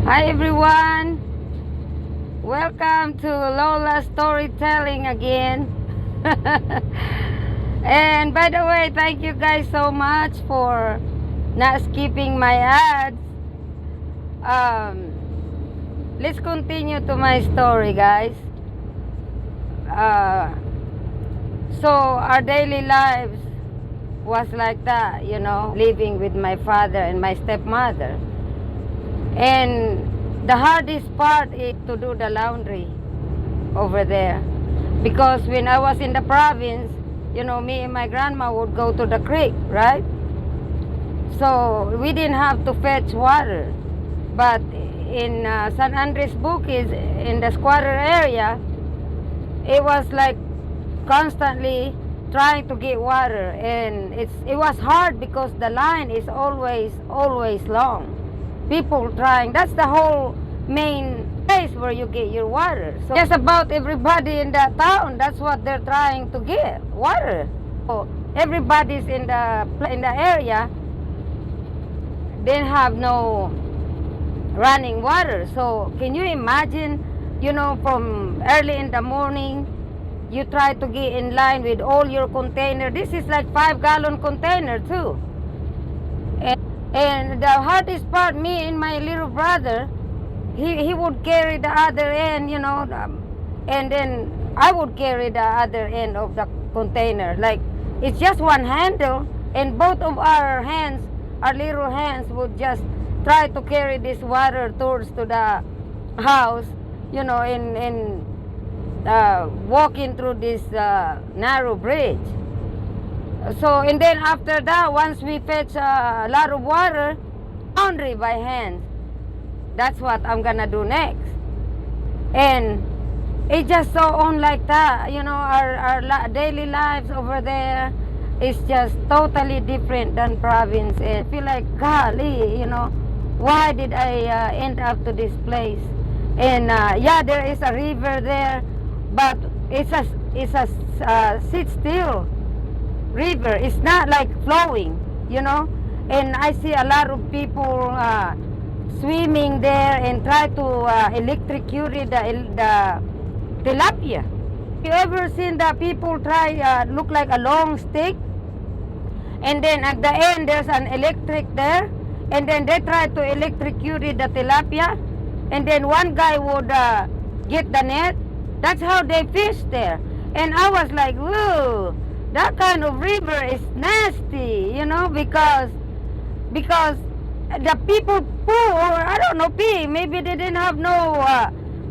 Hi everyone, welcome to LOLA'S storytelling again. And by the way, thank you guys so much for not skipping my ads. Let's continue to my story, guys. So our daily lives was like that, living with my father and my stepmother. And the hardest part is to do the laundry over there. Because when I was in the province, me and my grandma would go to the creek, right? So we didn't have to fetch water. But in San Andres Bukid, in the squatter area, it was like constantly trying to get water. And it was hard because the line is always long. People trying, that's the whole main place where you get your water. So just about everybody in that town, that's what they're trying to get, water. So everybody's in the area didn't have no running water. So can you imagine, from early in the morning, you try to get in line with all your container. This is like 5-gallon container too. And the hardest part, me and my little brother, he would carry the other end, and then I would carry the other end of the container. Like, it's just one handle, and both of our hands, our little hands, would just try to carry this water towards to the house, and walking through this narrow bridge. So, and then after that, once we fetch a lot of water, laundry by hand. That's what I'm gonna do next. And it just so on like that, our daily lives over there is just totally different than province. And I feel like, golly, why did I end up to this place? And yeah, there is a river there, but it's a sit still river. It's not like flowing, and I see a lot of people swimming there and try to electrocute the tilapia. You ever seen the people try look like a long stick, and then at the end there's an electric there, and then they try to electrocute the tilapia, and then one guy would get the net. That's how they fish there. And I was like, whoa, that kind of river is nasty, because the people poo, or I don't know, pee. Maybe they didn't have no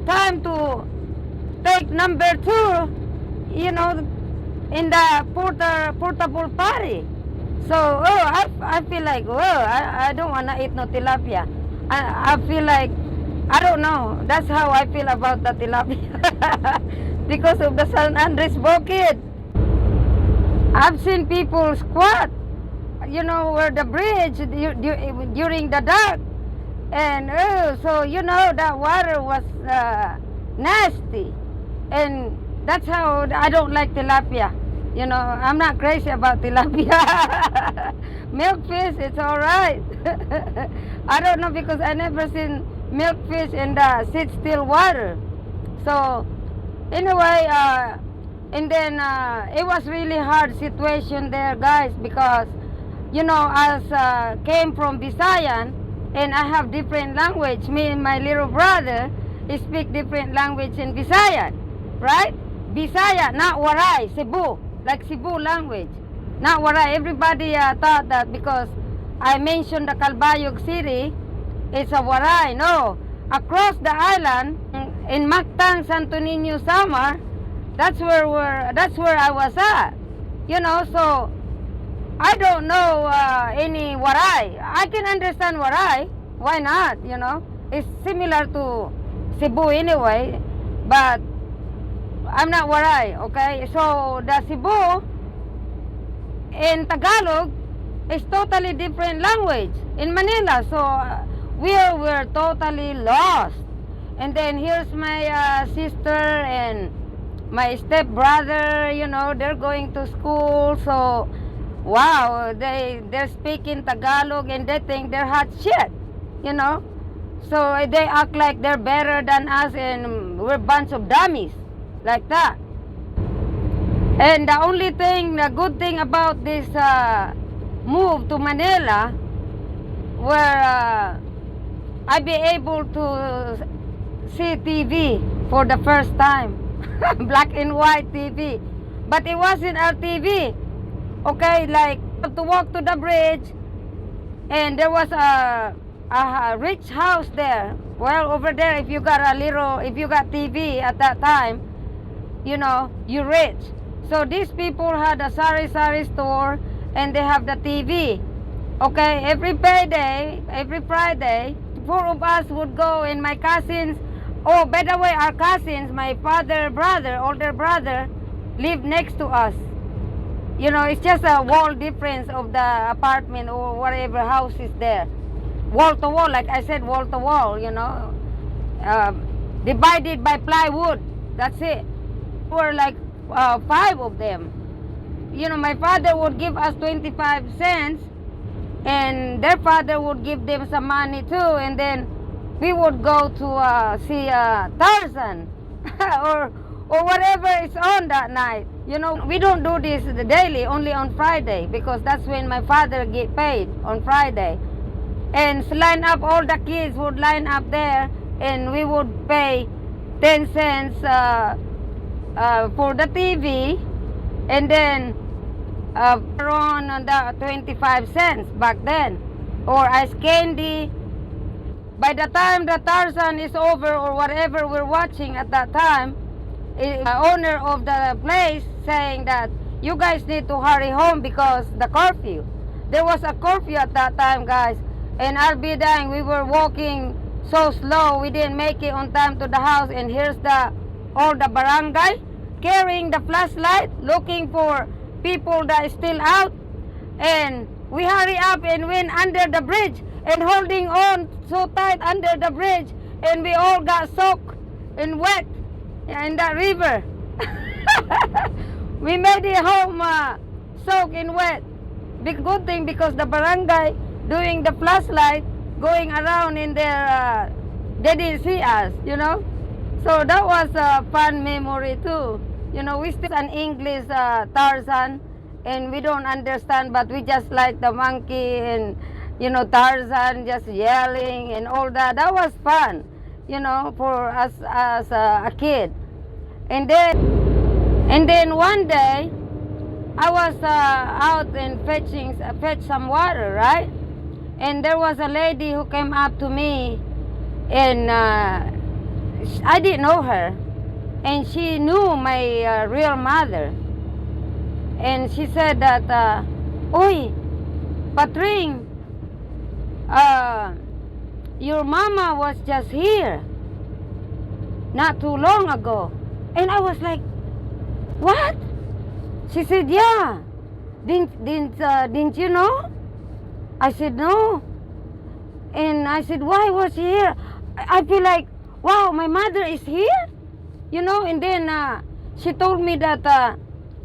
time to take number 2, in the portable potty. So, I feel like, I don't want to eat no tilapia. I feel like, I don't know. That's how I feel about the tilapia. Because of the San Andres Bukid. I've seen people squat, where the bridge during the dark. And so that water was nasty. And that's how I don't like tilapia. I'm not crazy about tilapia. Milkfish, it's all right. I don't know, because I never seen milkfish in the sit still water. So anyway, and then it was really hard situation there, guys, because as came from Visayan, and I have different language. Me and my little brother speak different language in Visayan, right? Bisaya, not Waray, Cebu, like Cebu language, not Waray. Everybody thought that because I mentioned the Calbayog City, it's a Waray. No, across the island in Mactan, Santo Niño, Samar, that's where I was at, so I don't know any Waray. I can understand Waray. Why not? It's similar to Cebu anyway, but I'm not Waray, okay? So the Cebu in Tagalog is totally different language in Manila. So we were totally lost. And then here's my sister and my stepbrother, they're going to school. So wow, they're speaking Tagalog and they think they're hot shit, So they act like they're better than us and we're a bunch of dummies, like that. And the only thing, the good thing about this move to Manila, where I be able to see TV for the first time, black and white TV, but it wasn't our TV. Okay, like to walk to the bridge, and there was a rich house there. Well, over there, if you got TV at that time, you know, you're rich. So these people had a sari store, and they have the TV. Okay, every payday, every Friday, 4 of us would go, and my cousins. Oh, by the way, our cousins, my older brother, live next to us. You know, it's just a wall difference of the apartment or whatever house is there. Wall to wall, like I said, wall to wall, you know. Divided by plywood. That's it. We're like 5 of them. You know, my father would give us 25 cents, and their father would give them some money too, and then we would go to see Tarzan or whatever is on that night. You know, we don't do this daily, only on Friday, because that's when my father get paid, on Friday. And line up, all the kids would line up there, and we would pay 10 cents for the TV, and then around the 25 cents back then, or ice candy. By the time the Tarzan is over or whatever we're watching at that time, the owner of the place saying that you guys need to hurry home because the curfew. There was a curfew at that time, guys, and I'll be dying. We were walking so slow, we didn't make it on time to the house, and here's all the barangay carrying the flashlight, looking for people that is still out, and we hurry up and went under the bridge and holding on so tight under the bridge, and we all got soaked and wet in that river. We made it home soaked and wet. Big good thing, because the barangay doing the flashlight going around in there, they didn't see us, you know. So that was a fun memory too. You know, we still an English Tarzan, and we don't understand, but we just like the monkey and, you know, Tarzan just yelling and all that. That was fun, you know, for us as a kid. And then one day, I was out and fetch some water, right? And there was a lady who came up to me, and I didn't know her, and she knew my real mother. And she said that, "Oy, Patring, your mama was just here not too long ago." And I was like, "What?" She said, "Yeah. Didn't you know?" I said, "No." And I said, "Why was she here?" I feel like, wow, my mother is here, you know. And then she told me that,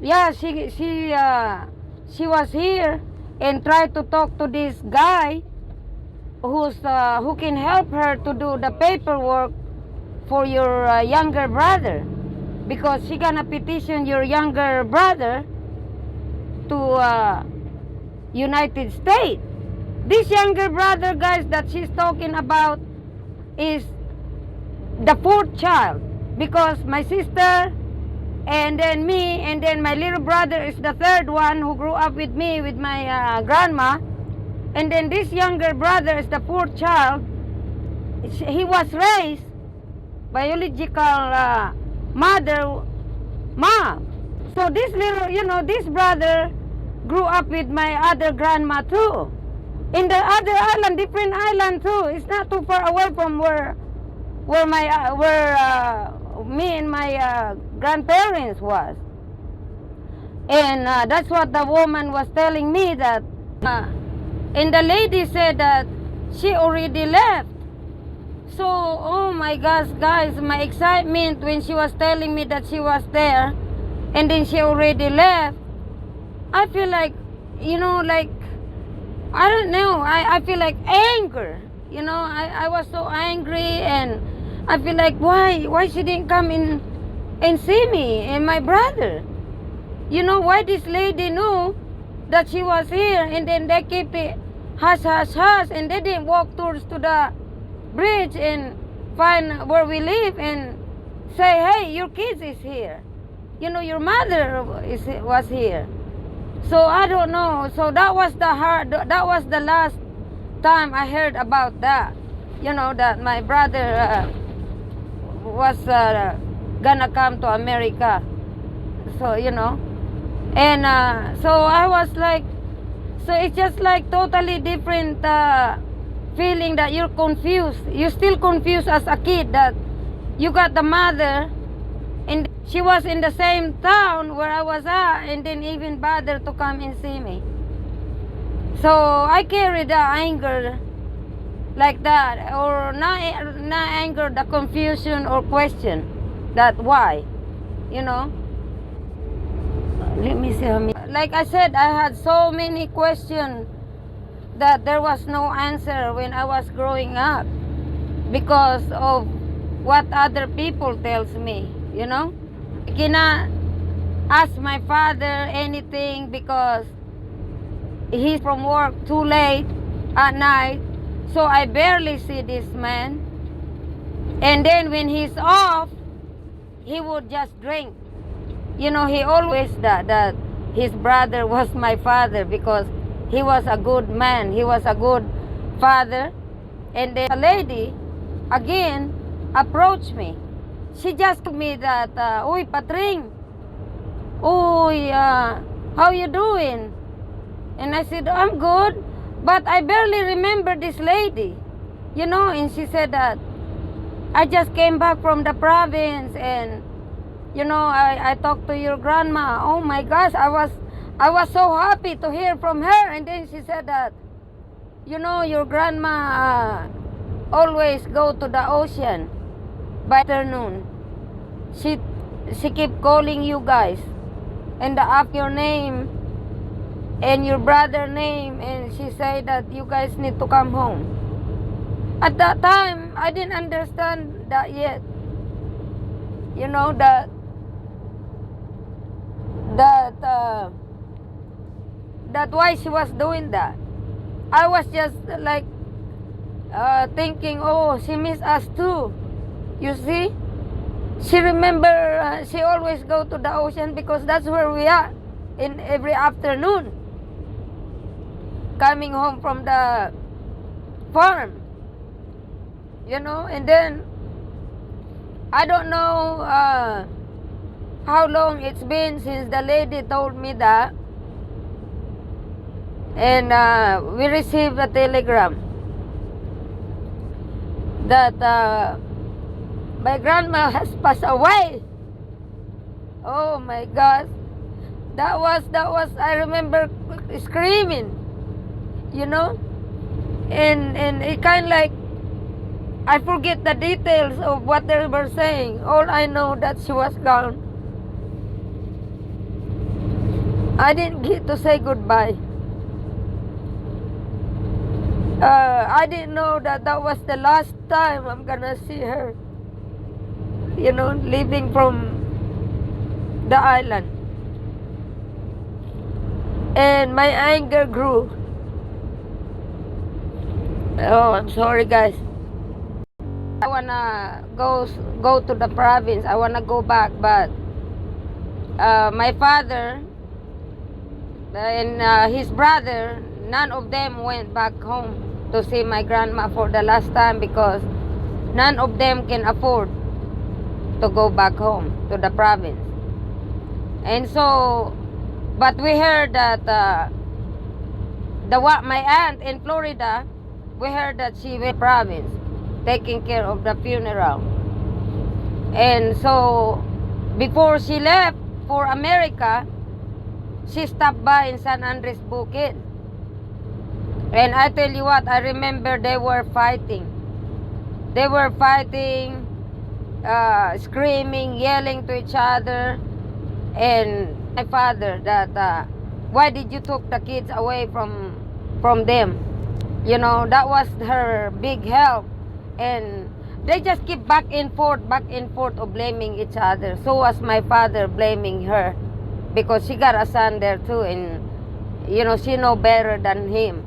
yeah, she was here and tried to talk to this guy who can help her to do the paperwork for your younger brother, because she gonna petition your younger brother to United States. This younger brother, guys, that she's talking about is the 4th child, because my sister and then me and then my little brother is the 3rd one who grew up with me with my grandma. And then this younger brother is the 4th child. He was raised biological mother, mom. So this little, you know, this brother grew up with my other grandma too, in the other island, different island too. It's not too far away from where me and my grandparents was. And that's what the woman was telling me, that and the lady said that she already left. So, oh my gosh, guys, my excitement when she was telling me that she was there and then she already left, I feel like, you know, like, I don't know, I feel like anger. You know, I was so angry, and I feel like, why she didn't come in and see me and my brother? You know, why this lady knew that she was here, and then they keep it hush, hush, hush, and they didn't walk towards to the bridge and find where we live and say, hey, your kids is here. You know, your mother was here. So I don't know. So that was the last time I heard about that. You know, that my brother was gonna come to America. So, you know, and so I was like, so it's just like totally different feeling that you're confused. You're still confused as a kid that you got the mother and she was in the same town where I was at and didn't even bother to come and see me. So I carry the anger like that, or not anger, the confusion or question that why, you know. Let me see how many. Like I said, I had so many questions that there was no answer when I was growing up because of what other people tells me, you know. I cannot ask my father anything because he's from work too late at night, so I barely see this man. And then when he's off, he would just drink. You know, he always that his brother was my father because he was a good man. He was a good father. And then a lady, again, approached me. She just told me that, Uy, Patring, Uy, how you doing? And I said, I'm good, but I barely remember this lady. You know, and she said that, I just came back from the province and you know, I talked to your grandma. Oh my gosh, I was so happy to hear from her. And then she said that, you know, your grandma always go to the ocean by afternoon. She keep calling you guys and ask your name and your brother name, and she said that you guys need to come home. At that time, I didn't understand that yet. You know, that why she was doing that. I was just like thinking, oh, she missed us too. You see, she remember she always go to the ocean because that's where we are in every afternoon, coming home from the farm. You know, and then I don't know how long it's been since the lady told me that, and we received a telegram that my grandma has passed away. Oh my gosh, that was I remember screaming, you know, and it kind of like I forget the details of what they were saying. All I know that she was gone. I didn't get to say goodbye. I didn't know that was the last time I'm gonna see her. You know, leaving from the island. And my anger grew. Oh, I'm sorry, guys. I wanna go to the province. I wanna go back, but my father and his brother, none of them went back home to see my grandma for the last time because none of them can afford to go back home to the province. And so, but we heard that my aunt in Florida, we heard that she went to the province taking care of the funeral. And so before she left for America, she stopped by in San Andres Bukid. And I tell you what, I remember they were fighting. They were fighting, screaming, yelling to each other. And my father that, why did you took the kids away from them? You know, that was her big help. And they just keep back and forth of blaming each other. So was my father blaming her because she got a son there too, and you know, she know better than him.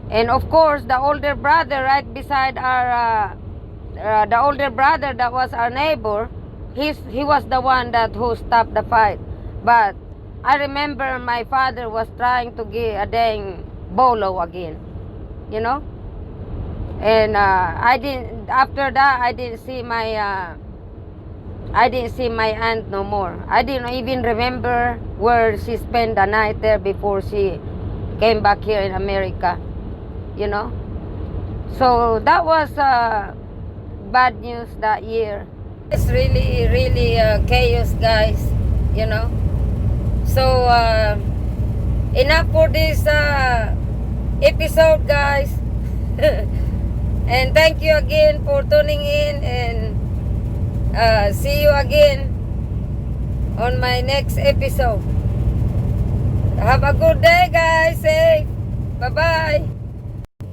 And of course, the older brother right beside our, the older brother that was our neighbor, he was the one that who stopped the fight. But I remember my father was trying to get a dang bolo again, you know. And I didn't. After that, I didn't see my aunt no more. I didn't even remember where she spent the night there before she came back here in America. You know, so that was bad news that year. It's really, really chaos, guys. You know, so enough for this episode, guys. And thank you again for tuning in, and see you again on my next episode. Have a good day, guys. Safe. Bye-bye.